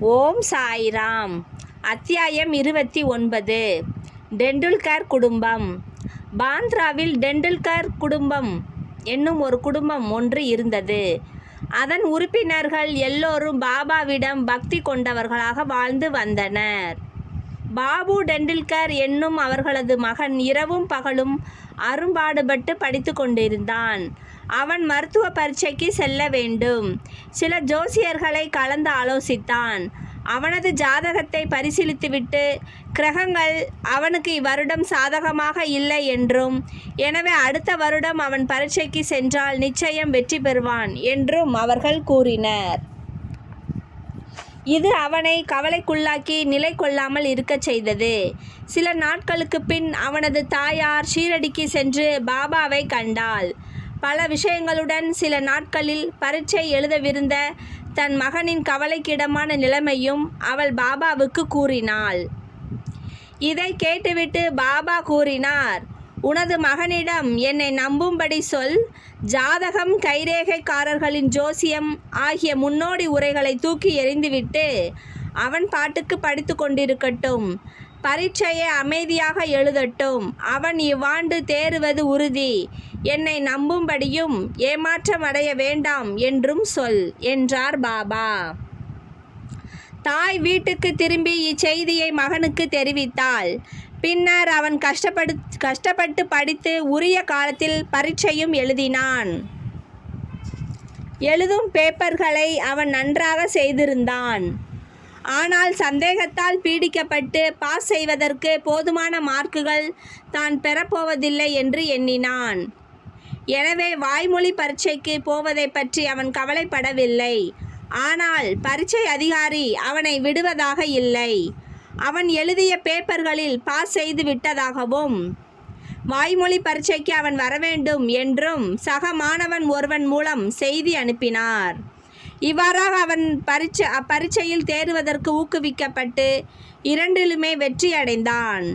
ஓம் சாய்ராம். அத்தியாயம் 29. டெண்டுல்கர் குடும்பம். பாந்த்ராவில் டெண்டுல்கர் குடும்பம் என்னும் ஒரு குடும்பம் ஒன்று இருந்தது. அதன் உறுப்பினர்கள் எல்லோரும் பாபாவிடம் பக்தி கொண்டவர்களாக வாழ்ந்து வந்தனர். பாபு டெண்டுல்கர் என்னும் அவர்களது மகன் இரவும் பகலும் அரும்பாடுபட்டு படித்து கொண்டிருந்தான். அவன் மருத்துவ பரீட்சைக்கு செல்ல வேண்டும். சில ஜோசியர்களை கலந்து ஆலோசித்தான். அவனது ஜாதகத்தை பரிசீலித்துவிட்டு கிரகங்கள் அவனுக்கு இவ்வருடம் சாதகமாக இல்லை என்றும், எனவே அடுத்த வருடம் அவன் பரீட்சைக்கு சென்றால் நிச்சயம் வெற்றி பெறுவான் என்றும் அவர்கள் கூறினர். இது அவனை கவலைக்குள்ளாக்கி நிலை கொள்ளாமல் இருக்கச் செய்தது. சில நாட்களுக்கு பின் அவனது தாயார் ஷீரடிக்கு சென்று பாபாவை கண்டாள். பல விஷயங்களுடன் சில நாட்களில் பரீட்சை எழுதவிருந்த தன் மகனின் கவலைக்கிடமான நிலைமையும் அவள் பாபாவுக்கு கூறினாள். இதை கேட்டுவிட்டு பாபா கூறினார், உனது மகனிடம் என்னை நம்பும்படி சொல். ஜாதகம், கைரேகைக்காரர்களின் ஜோசியம் ஆகிய முன்னோடி உரைகளை தூக்கி எறிந்துவிட்டு அவன் பாட்டுக்கு படித்து கொண்டிருக்கட்டும். பரீட்சையை அமைதியாக எழுதட்டும். அவன் இவ்வாண்டு தேறுவது உறுதி. என்னை நம்பும்படியும் ஏமாற்றம் அடைய வேண்டாம் என்றும் சொல் என்றார் பாபா. தாய் வீட்டுக்கு திரும்பி இச்செய்தியை மகனுக்கு தெரிவித்தாள். பின்னர் அவன் கஷ்டப்பட்டு படித்து உரிய காலத்தில் பரீட்சையும் எழுதினான். எழுதும் பேப்பர்களை அவன் நன்றாக செய்திருந்தான். ஆனால் சந்தேகத்தால் பீடிக்கப்பட்டு பாஸ் செய்வதற்கு போதுமான மார்க்குகள் தான் பெறப்போவதில்லை என்று எண்ணினான். எனவே வாய்மொழி பரீட்சைக்கு போவதை பற்றி அவன் கவலைப்படவில்லை. ஆனால் பரீட்சை அதிகாரி அவனை விடுவதாக இல்லை. அவன் எழுதிய பேப்பர்களில் பாஸ் செய்து விட்டதாகவும் வாய்மொழி பரீட்சைக்கு அவன் வரவேண்டும் என்றும் சக மாணவன் ஒருவன் மூலம் செய்தி அனுப்பினார். இவ்வாறாக அவன் அப்பரீட்சையில் தேறுவதற்கு ஊக்குவிக்கப்பட்டு இரண்டிலுமே வெற்றி அடைந்தான்.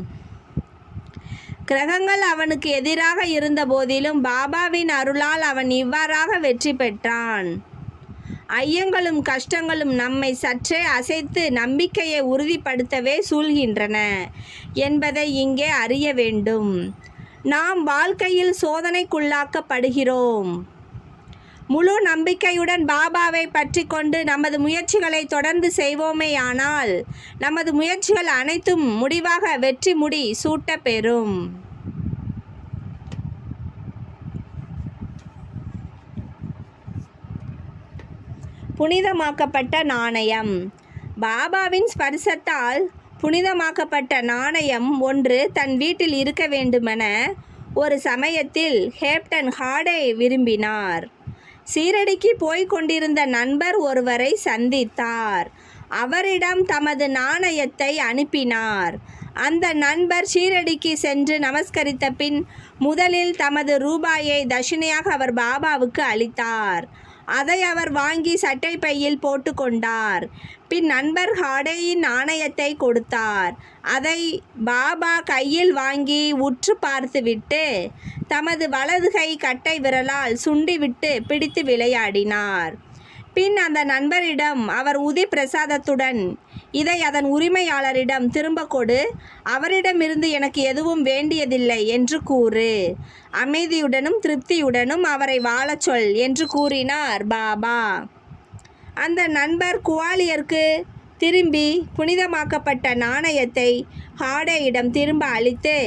கிரகங்கள் அவனுக்கு எதிராக இருந்த போதிலும் பாபாவின் அருளால் அவன் இவ்வாறாக வெற்றி பெற்றான். ஐயங்களும் கஷ்டங்களும் நம்மை சற்றே அசைத்து நம்பிக்கையை உறுதிப்படுத்தவே சூழ்கின்றன என்பதை இங்கே அறிய வேண்டும். நாம் வாழ்க்கையில் சோதனைக்குள்ளாக்கப்படுகிறோம். முழு நம்பிக்கையுடன் பாபாவை பற்றி கொண்டு நமது முயற்சிகளை தொடர்ந்து செய்வோமேயானால் நமது முயற்சிகள் அனைத்தும் முடிவாக வெற்றி முடி சூட்ட பெறும். புனிதமாக்கப்பட்ட நாணயம். பாபாவின் ஸ்பரிசத்தால் புனிதமாக்கப்பட்ட நாணயம் ஒன்று தன் வீட்டில் இருக்க வேண்டுமென ஒரு சமயத்தில் கேப்டன் ஹாடே விரும்பினார். சீரடிக்கு போய்க் கொண்டிருந்த நண்பர் ஒருவரை சந்தித்தார். அவரிடம் தமது நாணயத்தை அனுப்பினார். அந்த நண்பர் ஷீரடிக்கு சென்று நமஸ்கரித்த பின் முதலில் தமது ரூபாயை தட்சிணையாக அவர் பாபாவுக்கு அளித்தார். அதை அவர் வாங்கி சட்டை பையில் போட்டு கொண்டார். பின் நண்பர் ஹாடேயின் நாணயத்தை கொடுத்தார். அதை பாபா கையில் வாங்கி உற்று பார்த்துவிட்டு தமது வலது கை கட்டை விரலால் சுண்டிவிட்டு பிடித்து விளையாடினார். பின் அந்த நண்பரிடம் அவர் உதி பிரசாதத்துடன், இதை அதன் உரிமையாளரிடம் திரும்ப கொடு, அவரிடமிருந்து எனக்கு எதுவும் வேண்டியதில்லை என்று கூறு, அமைதியுடனும் திருப்தியுடனும் அவரை வாழச் சொல் என்று கூறினார் பாபா. அந்த நண்பர் குவாலியருக்கு திரும்பி புனிதமாக்கப்பட்ட நாணயத்தை ஹாடேயிடம் திரும்ப அளித்து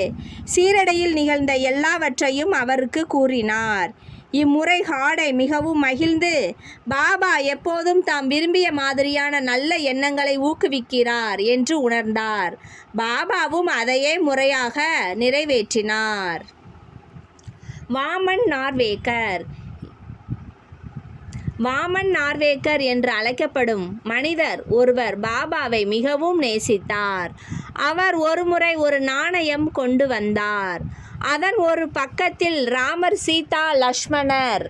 சீரடியில் நிகழ்ந்த எல்லாவற்றையும் அவருக்கு கூறினார். இம்முறை ஹாடே மிகவும் மகிழ்ந்து பாபா எப்போதும் தாம் விரும்பிய மாதிரியான நல்ல எண்ணங்களை ஊக்குவிக்கிறார் என்று உணர்ந்தார். பாபாவும் அதையே முறையாக நிறைவேற்றினார். வாமன் நார்வேக்கர். வாமன் நார்வேக்கர் என்று அழைக்கப்படும் மனிதர் ஒருவர் பாபாவை மிகவும் நேசித்தார். அவர் ஒருமுறை ஒரு நாணயம் கொண்டு வந்தார். அதன் ஒரு பக்கத்தில் ராமர், சீதா, லக்ஷ்மணர்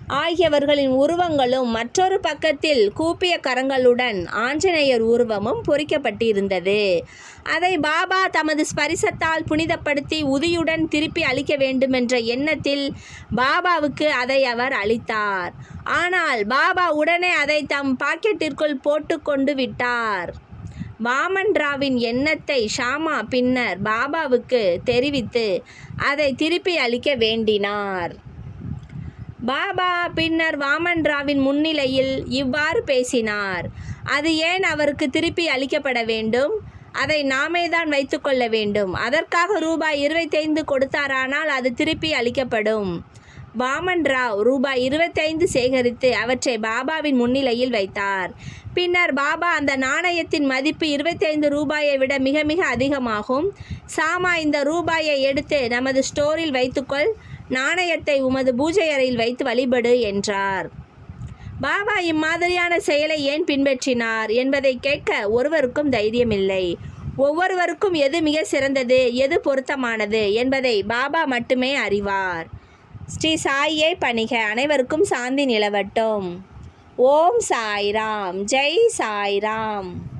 ஆகியவர்களின் உருவங்களும் மற்றொரு பக்கத்தில் கூப்பிய கரங்களுடன் ஆஞ்சநேயர் உருவமும் பொறிக்கப்பட்டிருந்தது. அதை பாபா தமது ஸ்பரிசத்தால் புனிதப்படுத்தி உதியுடன் திருப்பி அளிக்க வேண்டுமென்ற எண்ணத்தில் பாபாவுக்கு அதை அவர் அளித்தார். ஆனால் பாபா உடனே அதை தம் பாக்கெட்டிற்குள் போட்டு கொண்டு விட்டார். வாமன் ராவின் எண்ணத்தை ஷாமா பின்னர் பாபாவுக்கு தெரிவித்து அதை திருப்பி அளிக்க வேண்டினார். பாபா பின்னர் வாமன் ராவின் முன்னிலையில் இவ்வாறு பேசினார். அது ஏன் அவருக்கு திருப்பி அளிக்கப்பட வேண்டும்? அதை நாமே தான் வைத்துக்கொள்ள வேண்டும். அதற்காக ரூபாய் 25 கொடுத்தாரானால் அது திருப்பி அளிக்கப்படும். வாமன் ராவ் ரூபாய் 25 சேகரித்து அவற்றை பாபாவின் முன்னிலையில் வைத்தார். பின்னர் பாபா அந்த நாணயத்தின் மதிப்பு 25 ரூபாயை விட மிக மிக அதிகமாகும். சாமா, இந்த ரூபாயை எடுத்து நமது ஸ்டோரில் வைத்துக்கொள், நாணயத்தை உமது பூஜை அறையில் வைத்து வழிபடு என்றார். பாபா இம்மாதிரியான செயலை ஏன் பின்பற்றினார் என்பதை கேட்க ஒருவருக்கும் தைரியமில்லை. ஒவ்வொருவருக்கும் எது மிக சிறந்தது, எது பொருத்தமானது என்பதை பாபா மட்டுமே அறிவார். ஸ்ரீ சாயியை பணிக. அனைவருக்கும் சாந்தி நிலவட்டும். ஓம் சாய்ராம். ஜெய் சாய்ராம்.